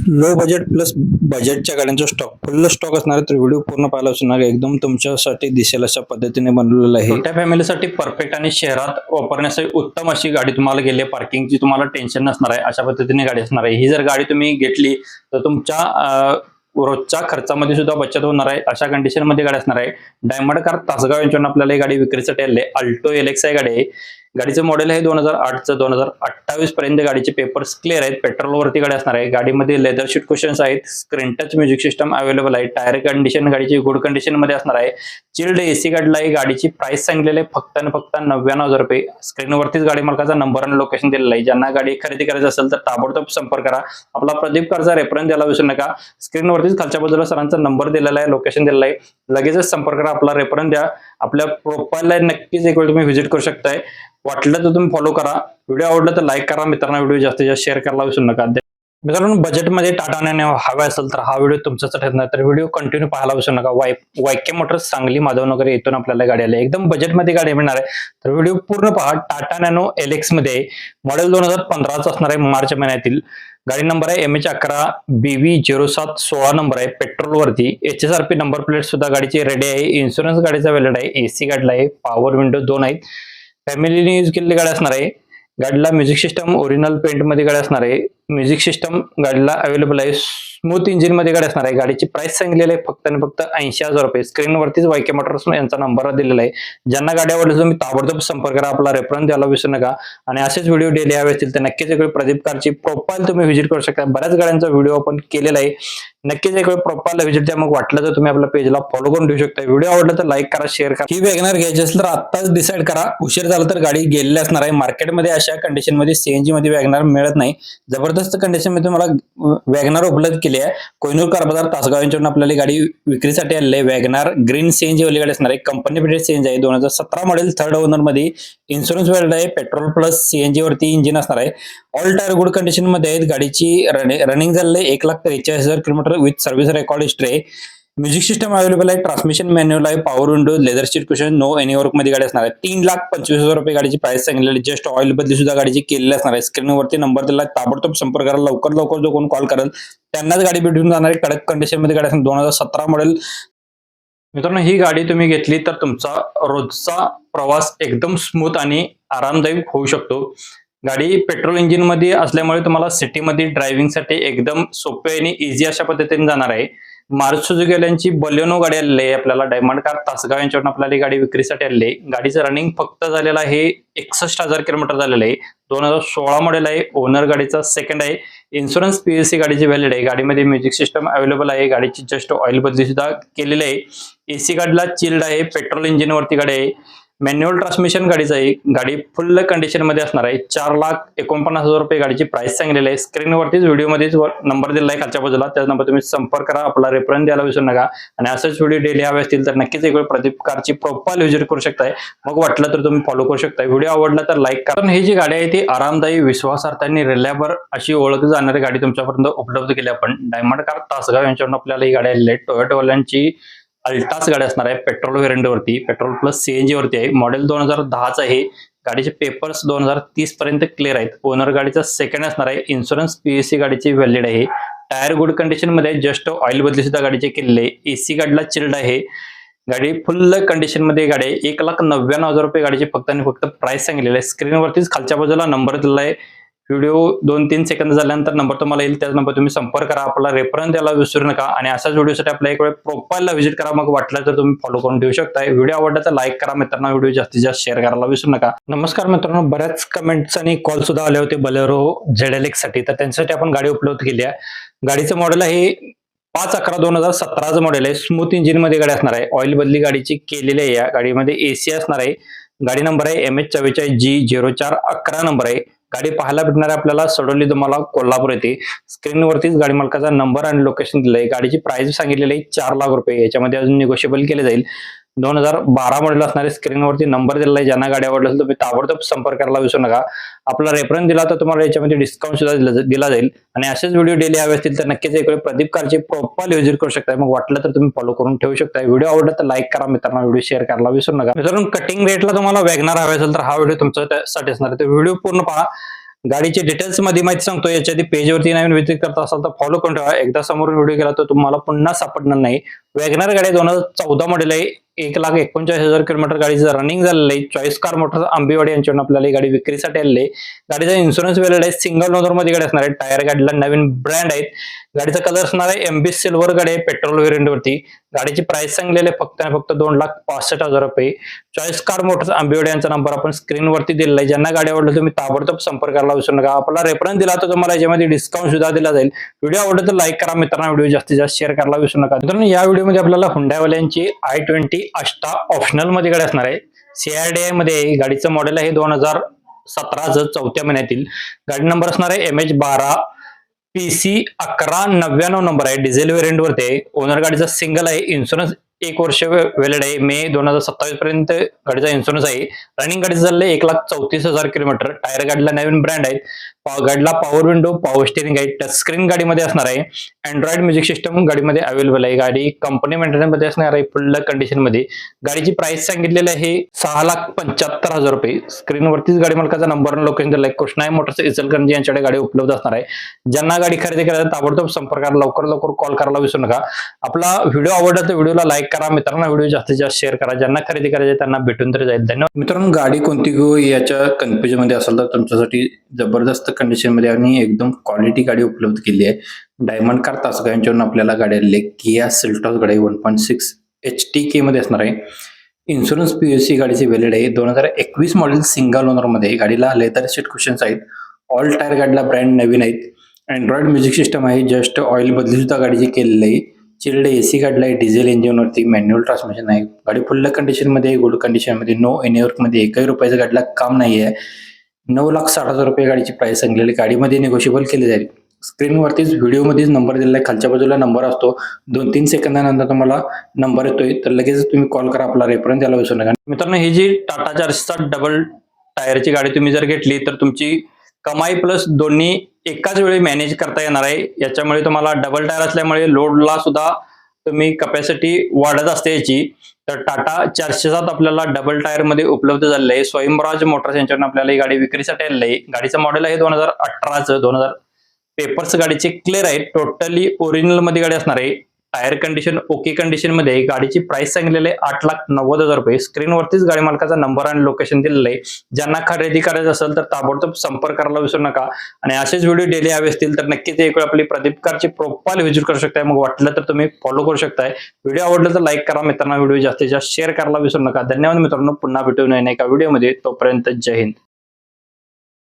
Low budget plus बजेटच्या गाड्यांचा stock फुल stock असणार आहे, तर व्हिडिओ पूर्ण पाहायला असणार आहे. एकदम तुमच्यासाठी दिसेल अशा पद्धतीने बनवलेलं आहे. छोट्या फॅमिलीसाठी परफेक्ट आणि शहरात वापरण्यासाठी उत्तम अशी गाडी तुम्हाला गेली आहे. पार्किंगची तुम्हाला टेन्शन नसणार आहे, अशा पद्धतीने गाडी असणार आहे. ही जर गाडी तुम्ही घेतली तर तुमच्या रोजच्या खर्चामध्ये सुद्धा बचत होणार आहे, अशा कंडिशन मध्ये गाडी असणार आहे. डायमंड कार तासगाव यांच्याकडून आपल्याला ही गाडी विक्रीसाठी आली आहे. अल्टो एलेक्स ही गाडी आहे. गाडीचं मॉडेल आहे 2008चं. 2028 पर्यंत गाडीचे पेपर्स क्लिअर आहेत. पेट्रोलवरती गाडी असणार आहे. गाडीमध्ये लेदर शीट कुशन्स आहेत. Screen touch music system available आहे. टायर कंडिशन गाडीची गुड कंडिशन मध्ये असणार आहे. चिल्ड एसी गाडीला आहे. गाडीची प्राइस सांगितलेली आहे फक्त आणि फक्त 99,000 रुपये. स्क्रीनवरतीच गाडी मालकाचा नंबर आणि लोकेशन दिलेलं आहे. ज्यांना गाडी खरेदी करायची असेल तर ताबडतोब संपर्क करा. आपला प्रदीप कारचा रेफरन्स द्यायला विसरू नका. स्क्रीनवरतीच खालच्या बाजूला सरांचा नंबर दिलेला आहे, लोकेशन दिलेलं आहे. लगेचच संपर्क करा, आपला रेफरन्स द्या. आपल्या प्रोफाईलला नक्कीच एक वेळ तुम्ही व्हिजिट करू शकताय. वाटलं तर तुम्ही फॉलो करा. व्हिडिओ आवडला तर लाईक करा. मित्रांना व्हिडिओ जास्तीत जास्त शेअर करायला विसरू नका. मित्रांनो, बजेटमध्ये टाटा नॅनो हवा असेल तर हा व्हिडिओ तुमचाच ठरणार, तर व्हिडिओ कंटिन्यू पाहायला विसरू नका. वायके मोटर्स सांगली माधवनगर येथून आपल्याला गाडी आली, एकदम बजेटमध्ये गाडी मिळणार आहे, तर व्हिडिओ पूर्ण पहा. टाटा नॅनो एलेक्स मध्ये मॉडेल 2015 असणार आहे, मार्च महिन्यातील. गाडी नंबर आहे MH11BV0716 नंबर आहे. पेट्रोल वरती HSRP नंबर प्लेट सुद्धा गाडीची रेडी आहे. इन्शुरन्स गाडीचा व्हॅलिड आहे. एसी गाडीला आहे. पॉवर विंडो 2 आहेत. फॅमिलीने यूज केलेली गाडी असणार आहे. गाडीला म्युझिक सिस्टम ओरिजिनल पेंट मध्ये गाडी असणार आहे. म्युझिक सिस्टम गाडीला अवेलेबल आहे. स्मूथ इंजिन मध्ये गाडी असणार आहे. गाडीची प्राइस सांगितलेली आहे फक्त आणि फक्त 80,000 रुपये. स्क्रीनवरतीच वायके मोटर्स यांचा नंबर दिलेला आहे. ज्यांना गाडी आवडली तुम्ही ताबडतोब संपर्क करा. आपला रेफरन्स द्यायला विसरू नका. आणि असेच व्हिडिओ डेली हवे असतील तर नक्कीच एक वेळ प्रदीप कारची प्रोफाईल तुम्ही व्हिजिट करू शकता. बऱ्याच गाड्यांचा व्हिडिओ आपण केलेला आहे. नक्कीच एक वेळ प्रोफाईलला व्हिजिट द्या. मग वाटलं तर तुम्ही आपल्या पेजला फॉलो करून ठेवू शकता. व्हिडिओ आवडला तर लाईक करा, शेअर करा. ही वॅगनर घ्यायची असेल तर आत्ताच डिसाईड करा. उशीर झाला तर गाडी गेलेली असणार आहे. मार्केटमध्ये अशा कंडिशन मध्ये सीएनजी मध्ये वॅगनर मिळत नाही. जबरदस्त कंडिशन मध्ये तुम्हाला वॅगनर उपलब्ध केली आहे. कोहिनूर कार बाजार तासगाव यांच्याकडून आपल्याला गाडी विक्रीसाठी आलेली आहे. वॅगनर ग्रीन सीएनजी वाली गाडी असणार आहे. कंपनी फिटेड सीएनजी आहे. 2017 मॉडेल थर्ड ओनर मध्ये. इन्शुरन्स व्हॅलिड आहे. पेट्रोल प्लस सीएनजी वरती इंजिन असणार आहे. ऑल टायर गुड कंडिशन मध्ये आहेत. गाडीची रनिंग झालेली आहे 1,43,000 kilometre with service record history आहे. म्युझिक सिस्टम अवेलेबल आहे. ट्रान्समिशन मॅन्युअल आहे. Power window, leather seat cushion, no any work मध्ये गाडी असणार आहे. 3,25,000 रुपये गाडीची प्राइस सांगितलेली. जस्ट ऑइल बदली सुद्धा गाडीची केलेली असणार आहे. स्क्रीनवरती नंबर दिला, ताबडतोब संपर्क करा. लवकर जो कोण कॉल करेल त्यांनाच गाडी भेटून जाणार आहे. कडक कंडिशन मध्ये गाडी असणार. 2017 मॉडेल. मित्रांनो, ही गाडी तुम्ही घेतली तर तुमचा रोजचा प्रवास एकदम स्मूथ आणि आरामदायक होऊ शकतो. गाडी पेट्रोल इंजिन मध्ये असल्यामुळे तुम्हाला सिटीमध्ये ड्रायव्हिंगसाठी एकदम सोपे आणि इझी अशा पद्धतीने जाणार आहे. मारुती सुझुकी यांची बलेनो गाडी आलेली आहे. आपल्याला डायमंड कार तासगाव यांच्याकडून आपल्याला ही गाडी विक्रीसाठी आलेली आहे. गाडीचं रनिंग फक्त झालेलं आहे 61,000 किलोमीटर झालेलं आहे. 2016 मॉडेल आहे. ओनर गाडीचा सेकंड आहे. इन्शुरन्स PSC गाडीची व्हॅलिड आहे. गाडीमध्ये म्युझिक सिस्टम अवेलेबल आहे. गाडीची जस्ट ऑइल बदली सुद्धा केलेली आहे. एसी गाडीला चिल्ड आहे. पेट्रोल इंजिन वरती गाडी आहे. मॅन्युअल ट्रान्समिशन गाडीचं आहे. गाडी फुल कंडिशन मध्ये असणार आहे. 4,49,000 रुपये गाडीची प्राइस सांगितलेली आहे. स्क्रीनवरतीच व्हिडिओमध्येच नंबर दिलेला आहे खालच्या बाजूला, त्याच नंबर तुम्ही संपर्क करा. आपला रेफरन्स द्यायला विसरू नका. आणि असेच व्हिडिओ डेली हवे असतील तर नक्कीच एक वेळ प्रदीप कारची प्रोफाईल व्हिजिट करू शकताय. मग वाटलं तर तुम्ही फॉलो करू शकता. व्हिडिओ आवडला तर लाईक करा. पण ही जी गाडी आहे ती आरामदायी, विश्वासार्थ आणि रिलायबल अशी ओळख जाणारी गाडी तुमच्यापर्यंत उपलब्ध केली आपण. डायमंड कार तासगाव यांच्याकडून आपल्याला ही गाडी आलेली आहे. टोयोटावाल्यांची अल्टास गाडी असणार आहे. पेट्रोल व्हेरियंट वरती, पेट्रोल प्लस सीएनजी वरती आहे. मॉडेल 2010च आहे. गाडीचे पेपर्स 2030 पर्यंत क्लिअर आहेत. ओनर गाडीचा सेकंड असणार आहे. इन्शुरन्स PSC गाडीची व्हॅलिड आहे. टायर गुड कंडिशन मध्ये जस्ट ऑइल बदली सुद्धा गाडीचे केलेले आहे. एसी गाडीला चिल्ड आहे. गाडी फुल कंडिशन मध्ये गाडी आहे. 1,99,000 रुपये गाडीची फक्त आणि फक्त प्राइस सांगितलेली आहे. स्क्रीनवरतीच खालच्या बाजूला नंबर दिलेला आहे. व्हिडिओ 2-3 सेकंद झाल्यानंतर नंबर तुम्हाला येईल, त्याच नंबर तुम्ही संपर्क करा. आपला रेफरन्स द्यायला विसरू नका. आणि अशाच व्हिडिओसाठी आपल्या एक वेळ प्रोफाईलला व्हिजिट करा. मग वाटलं तर तुम्ही फॉलो करून ठेवू शकता. व्हिडिओ आवडला तर लाईक करा. मित्रांनो, व्हिडिओ जास्तीत जास्त शेअर करायला विसरू नका. नमस्कार मित्रांनो, बऱ्याच कमेंट्स आणि कॉल सुद्धा आले होते बोलेरो ZLX साठी, तर त्यांच्यासाठी आपण गाडी उपलब्ध केली आहे. गाडीचं मॉडेल आहे 5/11/2017चं मॉडेल आहे. स्मूथ इंजिन मध्ये गाडी असणार आहे. ऑइल बदली गाडीची केलेली आहे. या गाडीमध्ये एसी असणार आहे. गाडी नंबर आहे MH44G0411 नंबर आहे. गाडी पाहायला भेटणार आहे आपल्याला सडोली तुम्हाला कोल्हापूर येथे. स्क्रीनवरतीच गाडी मालकाचा नंबर आणि लोकेशन दिलंय. गाडीची प्राइस सांगितलेली आहे 4,00,000 रुपये. याच्यामध्ये अजून निगोशिएबल केले जाईल. 2012 मॉडेल असणारे. स्क्रीनवरती नंबर दिलेला आहे. ज्यांना गाडी आवडली असेल तुम्ही ताबडतोब संपर्क करायला विसरू नका. आपला रेफरन्स दिला तर तुम्हाला याच्यामध्ये डिस्काउंट सुद्धा दिला जाईल. आणि असेच व्हिडिओ डेली हवे असतील तर नक्कीच एक वेळ प्रदीप कारची प्रोफाईल व्हिजिट करू शकता. मग वाटलं तर तुम्ही फॉलो करून ठेवू शकता. व्हिडिओ आवडला तर लाईक करा. मित्रांनो, व्हिडिओ शेअर करायला विसरू नका. मित्रांनो, कटिंग रेटला तुम्हाला वॅगनर हवे असेल तर हा व्हिडिओ तुमच्यासाठी असणार आहे. तर व्हिडिओ पूर्ण पहा. गाडीची डिटेल्स मध्ये माहिती सांगतो. याच्या आधी पेजवरती नवीन व्हिजिट करता असाल तर फॉलो करून ठेवा. एकदा समोरून व्हिडिओ केला तर तुम्हाला पुन्हा सापडणार नाही. वॅगनर गाडी 2014 मॉडेल आहे. 1,49,000 किलोमीटर गाडीचं रनिंग झालेलं आहे. चॉईस कार मोटर्स आंबेवाडी यांच्याकडून आपल्याला ही गाडी विक्रीसाठी आलेली आहे. गाडीचा इन्शुरन्स व्हॅलिड आहे. सिंगल ओनर मध्ये गाडी असणार आहे. टायर गाडीला नवीन ब्रँड आहेत. गाडीचा कलर असणार आहे एमबी सिल्वर गाडी आहे पेट्रोल व्हेरियंट वरती. गाडीची प्राइस सांगलेली आहे फक्त आणि फक्त 2,65,000 रुपये. चॉईस कार मोटर्स आंबेवाडी यांचा नंबर आपण स्क्रीनवरती दिलेला आहे. ज्यांना गाडी आवडली तुम्ही ताबडतोब संपर्क करायला विसरू नका. आपला रेफरन्स दिला तर तुम्हाला याच्यामध्ये डिस्काउंट सुद्धा दिला जाईल. व्हिडिओ आवडला तर लाईक करा मित्रांनो. व्हिडिओ जास्तीत जास्त शेअर करायला विसरू नका. मित्रांनो या व्हिडिओमध्ये आपल्याला हुंडाईवाल्यांची i20 अष्टा ऑप्शनल मध्ये गाडी असणार आहे. CRDI मध्ये गाडीचं मॉडेल आहे 2017चं 4थ्या महिन्यातील. गाडी नंबर असणार आहे MH12 PC 1199 नंबर आहे. डिझेल व्हेरियंट वरती आहे. ओनर गाडीचा सिंगल आहे. इन्शुरन्स 1 वर्ष व्हॅलिड आहे. मे 2027 पर्यंत गाडीचा इन्शुरन्स आहे. रनिंग गाडीचं झालंय 1,34,000 किलोमीटर. टायर गाडीला नवीन ब्रँड आहेत. गाडीला पॉवर विंडो पॉवर स्टिअरिंग आहे. टच स्क्रीन गाडीमध्ये असणार आहे. अँड्रॉइड म्युझिक सिस्टम गाडीमध्ये अवेलेबल आहे. गाडी कंपनी मेंटेनन्स मध्ये असणार आहे फुल कंडिशन मध्ये. गाडीची प्राइस सांगितलेली आहे 6,75,000 रुपये. स्क्रीनवरतीच गाडी मालकाचा नंबर आणि लोकेशन दिलं आहे. कृष्णाई मोटर्स इचलकरंजी यांच्याकडे गाडी उपलब्ध असणार आहे. ज्यांना गाडी खरेदी करायला ताबडतोब संपर्क लवकर कॉल करायला विसरू नका. आपला व्हिडिओ आवडला तर व्हिडिओला लाईक करा मित्रांनो. व्हिडिओ जास्तीत जास्त शेअर करा. ज्यांना खरेदी करायचे त्यांना भेटून तरी जाईल. धन्यवाद मित्रांनो. गाडी कोणती घेऊ याच्या कन्फ्युजन मध्ये असेल तर तुमच्यासाठी जबरदस्त कंडिशन मध्ये आणि एकदम क्वालिटी गाडी उपलब्ध केली आहे. डायमंड कार तासगाव यांच्यावरून आपल्याला गाडी आलेली आहे. किया सेल्टॉस गाडी 1.6 HTK मध्ये असणार आहे. इन्शुरन्स PUC गाडीची व्हॅलिड आहे. 2021 मॉडेल सिंगल ओनर मध्ये. गाडीला लेदर सीट कुशन्स आहेत. ऑल टायर गाडीला ब्रँड नवीन आहेत. अँड्रॉइड म्युझिक सिस्टम आहे. जस्ट ऑइल बदली सुद्धा गाडीची केलेली आहे. चिल्ड AC गाडीला आहे. डिझेल इंजिन वरती मॅन्युअल ट्रान्समिशन आहे. गाडी फुल कंडिशन मध्ये गुड कंडिशन मध्ये. नो एनी वर्क मध्ये एकही रुपयाचं गाडीला काम नाही आहे. 9,60,000 रुपये गाडीची प्राइस सांगलेली. गाडीमध्ये निगोशिएबल केली जाईल. स्क्रीनवरतीच व्हिडिओमध्येच नंबर दिलेला आहे. खालच्या बाजूला नंबर असतो. 2-3 सेकंदानंतर तुम्हाला नंबर येतोय तर लगेच तुम्ही कॉल करा. आपला रेफरन्स द्यायला विसरू नका. मित्रांनो ही जी टाटा चार्जचा डबल टायरची गाडी तुम्ही जर घेतली तर तुमची कमाई प्लस दोन्ही एकाच वेळी मॅनेज करता येणार आहे. याच्यामुळे तुम्हाला डबल टायर असल्यामुळे लोडला सुद्धा तुम्ही कॅपॅसिटी वाढत असते याची. तर टाटा 407 आपल्याला डबल टायर मध्ये उपलब्ध झालेलं आहे. स्वयंराज मोटर्स यांच्याकडून आपल्याला ही गाडी विक्रीसाठी आलेली आहे. गाडीचं मॉडेल आहे 2018चं. 2000 पेपर्स गाडीचे क्लिअर आहे. टोटली ओरिजिनल मध्ये गाडी असणार आहे. टायर कंडिशन ओके कंडिशन मध्ये. गाडीची प्राइस सांगितलेली आहे 8,90,000 रुपये. स्क्रीनवरतीच गाडी मालकाचा नंबर आणि लोकेशन दिलेलं आहे. ज्यांना खरेदी करायचं असेल तर ताबडतोब संपर्क करायला विसरू नका. आणि असेच व्हिडिओ डेली हवे असतील तर नक्कीच एक वेळ आपली प्रदीप कारची प्रोफाईल व्हिजिट करू शकताय. मग वाटलं तर तुम्ही फॉलो करू शकताय. व्हिडिओ आवडला तर लाईक करा मित्रांनो. व्हिडिओ जास्तीत जास्त शेअर करायला विसरू नका. धन्यवाद मित्रांनो. पुन्हा भेटून एका व्हिडिओमध्ये. तोपर्यंत जय हिंद.